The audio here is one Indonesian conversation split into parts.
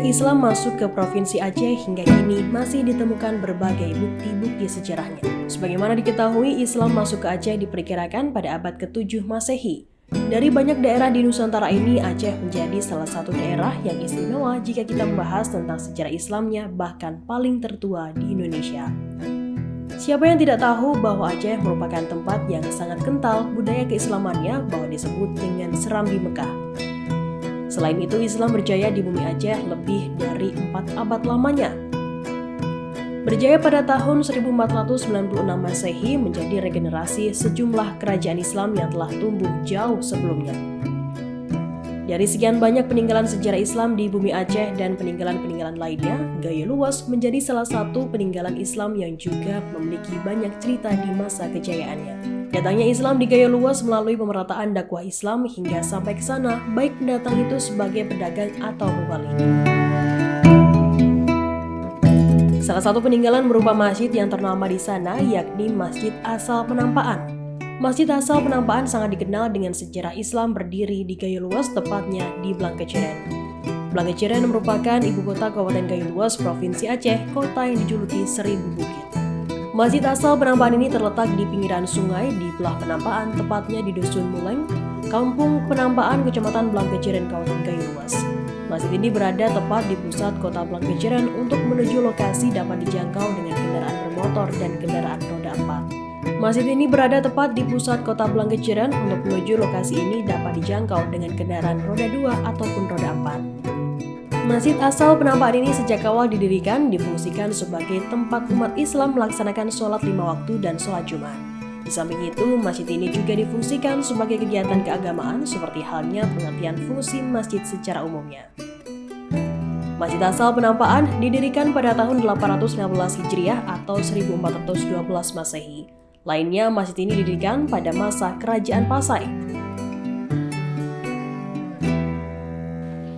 Islam masuk ke Provinsi Aceh hingga kini masih ditemukan berbagai bukti-bukti sejarahnya. Sebagaimana diketahui, Islam masuk ke Aceh diperkirakan pada abad ke-7 Masehi. Dari banyak daerah di Nusantara ini, Aceh menjadi salah satu daerah yang istimewa jika kita membahas tentang sejarah Islamnya, bahkan paling tertua di Indonesia. Siapa yang tidak tahu bahwa Aceh merupakan tempat yang sangat kental budaya keislamannya, bahwa disebut dengan Serambi Mekah. Selain itu, Islam berjaya di bumi Aceh lebih dari 4 abad lamanya. Berjaya pada tahun 1496 Masehi menjadi regenerasi sejumlah kerajaan Islam yang telah tumbuh jauh sebelumnya. Dari sekian banyak peninggalan sejarah Islam di bumi Aceh dan peninggalan-peninggalan lainnya, Gayo Luas menjadi salah satu peninggalan Islam yang juga memiliki banyak cerita di masa kejayaannya. Datangnya Islam di Gayo Luas melalui pemerataan dakwah Islam hingga sampai ke sana, baik pendatang itu sebagai pedagang atau pembeli. Salah satu peninggalan berupa masjid yang ternama di sana yakni Masjid Asal Penampaan. Masjid Asal Penampaan sangat dikenal dengan sejarah Islam berdiri di Gayo Luas, tepatnya di Blangkeceren. Blangkeceren merupakan ibu kota Kabupaten Gayo Luas, Provinsi Aceh, kota yang dijuluki Seribu Bukit. Masjid Asal Penampaan ini terletak di pinggiran sungai di Belah Penampaan, tepatnya di Dusun Muleng, Kampung Penampaan, Kecamatan Blangkeceren, Kabupaten Gayo Luas. Masjid ini berada tepat di pusat kota Blangkeceren. Untuk menuju lokasi dapat dijangkau dengan kendaraan bermotor dan kendaraan roda 4. Masjid ini berada tepat di pusat kota Blangkeceren. Untuk menuju lokasi ini dapat dijangkau dengan kendaraan roda 2 ataupun roda 4. Masjid Asal Penampaan ini sejak awal didirikan difungsikan sebagai tempat umat Islam melaksanakan sholat 5 waktu dan sholat Jumat. Di samping itu, masjid ini juga difungsikan sebagai kegiatan keagamaan seperti halnya pengertian fungsi masjid secara umumnya. Masjid Asal Penampaan didirikan pada tahun 816 Hijriah atau 1412 Masehi. Lainnya, masjid ini didirikan pada masa Kerajaan Pasai.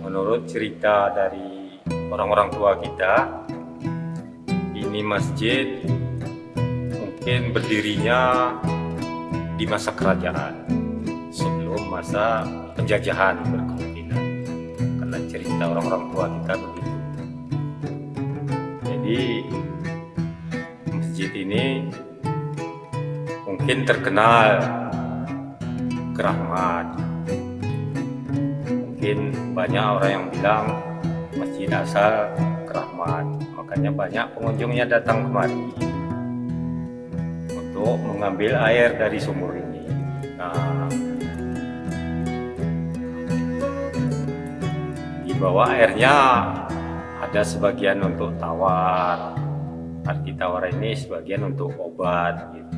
Menurut cerita dari orang-orang tua kita, ini masjid mungkin berdirinya di masa kerajaan sebelum masa penjajahan berkemungkinan, karena cerita orang-orang tua kita begitu. Jadi masjid ini mungkin terkenal keramat. Mungkin banyak orang yang bilang Masjid Asal Keramat, makanya banyak pengunjungnya datang kemari untuk mengambil air dari sumur ini. Nah, di bawah airnya ada sebagian untuk tawar. Arti tawar ini sebagian untuk obat. Gitu.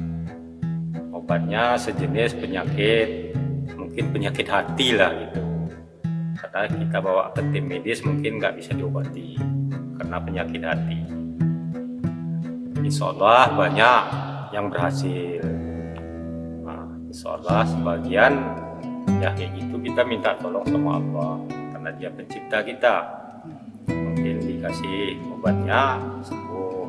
Obatnya sejenis penyakit, mungkin penyakit hati lah gitu. Karena kita bawa ke tim medis mungkin nggak bisa diobati karena penyakit hati. Insya Allah banyak yang berhasil. Nah, insya Allah sebagian ya kayak gitu kita minta tolong sama Allah karena Dia pencipta kita. Mungkin dikasih obatnya sembuh.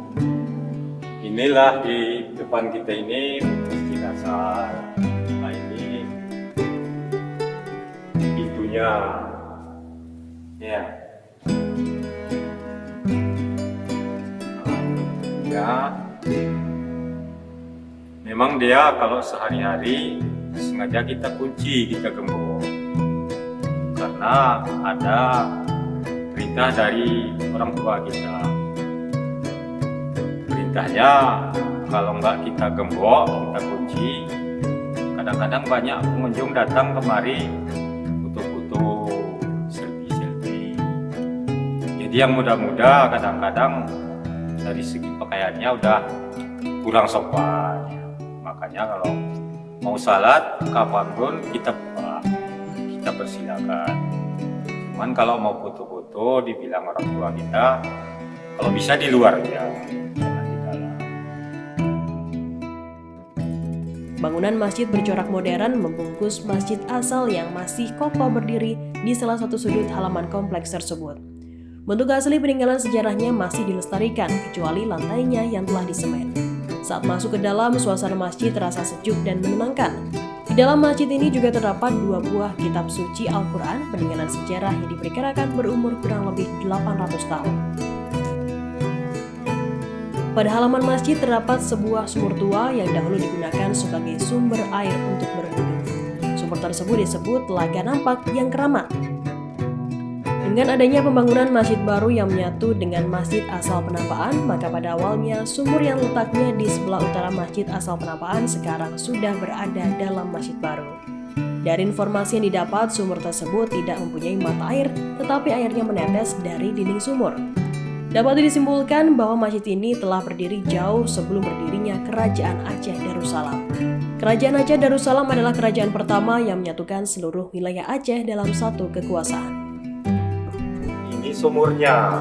Inilah di depan kita ini Masjid Asal. Nah, ini pintunya. Ya. Ya. Memang dia kalau sehari-hari sengaja kita kunci, kita gembok. Karena ada perintah dari orang tua kita. Perintahnya kalau nggak kita gembok, kita kunci, kadang-kadang banyak pengunjung datang kemari foto-foto, yang muda-muda kadang-kadang dari segi pakaiannya udah kurang sopan. Makanya kalau mau salat kapanpun kita buka, kita persilakan. Cuman kalau mau foto-foto dibilang orang tua kita, kalau bisa di luar aja, jangan di dalam. Bangunan masjid bercorak modern membungkus masjid asal yang masih kokoh berdiri di salah satu sudut halaman kompleks tersebut. Bentuk asli peninggalan sejarahnya masih dilestarikan, kecuali lantainya yang telah disemen. Saat masuk ke dalam, suasana masjid terasa sejuk dan menenangkan. dalam masjid ini juga terdapat 2 buah kitab suci Al-Quran peninggalan sejarah yang diperkirakan berumur kurang lebih 800 tahun. Pada halaman masjid terdapat sebuah sumur tua yang dahulu digunakan sebagai sumber air untuk berwudu. Sumur tersebut disebut Telaga Nampak yang Keramat. Dengan adanya pembangunan masjid baru yang menyatu dengan masjid asal Penampaan, maka pada awalnya sumur yang letaknya di sebelah utara masjid asal Penampaan sekarang sudah berada dalam masjid baru. Dari informasi yang didapat, sumur tersebut tidak mempunyai mata air, tetapi airnya menetes dari dinding sumur. Dapat disimpulkan bahwa masjid ini telah berdiri jauh sebelum berdirinya Kerajaan Aceh Darussalam. Kerajaan Aceh Darussalam adalah kerajaan pertama yang menyatukan seluruh wilayah Aceh dalam satu kekuasaan. Ini sumurnya.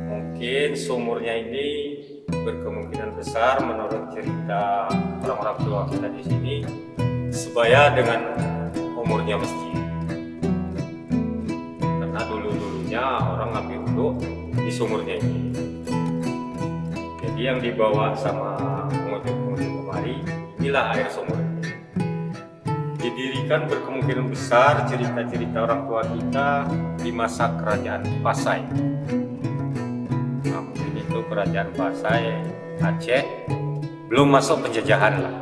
Mungkin sumurnya ini berkemungkinan besar menurut cerita orang-orang tua kita di sini sebaya dengan umurnya masjid. Karena dulu-dulunya orang ngambil wudhu di sumurnya ini. Jadi yang dibawa sama pengunjung-pengunjung kemari, inilah air sumur. Didirikan berkemungkinan besar cerita-cerita orang tua kita di masa kerajaan Pasai. Nah, mungkin itu kerajaan Pasai Aceh belum masuk penjajahan lah,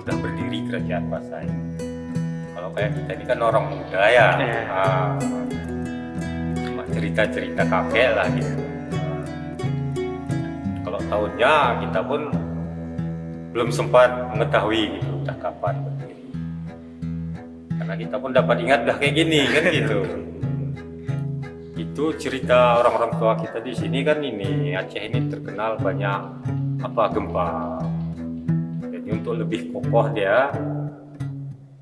udah berdiri kerajaan Pasai. Kalau kayak kita ini kan orang muda ya, cerita-cerita kakek lah gitu. Kalau tahunnya kita pun belum sempat mengetahui gitu udah kapan berdiri. Karena kita pun dapat ingat udah kayak gini kan gitu. Itu cerita orang-orang tua kita di sini kan ini Aceh ini terkenal banyak gempa. Jadi untuk lebih kokoh dia,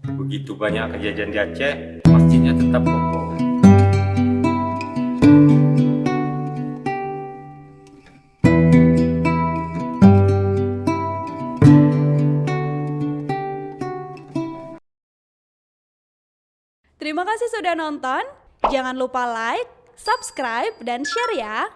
begitu banyak kejadian di Aceh, masjidnya tetap kokoh. Terima kasih sudah nonton. Jangan lupa like, subscribe, dan share ya.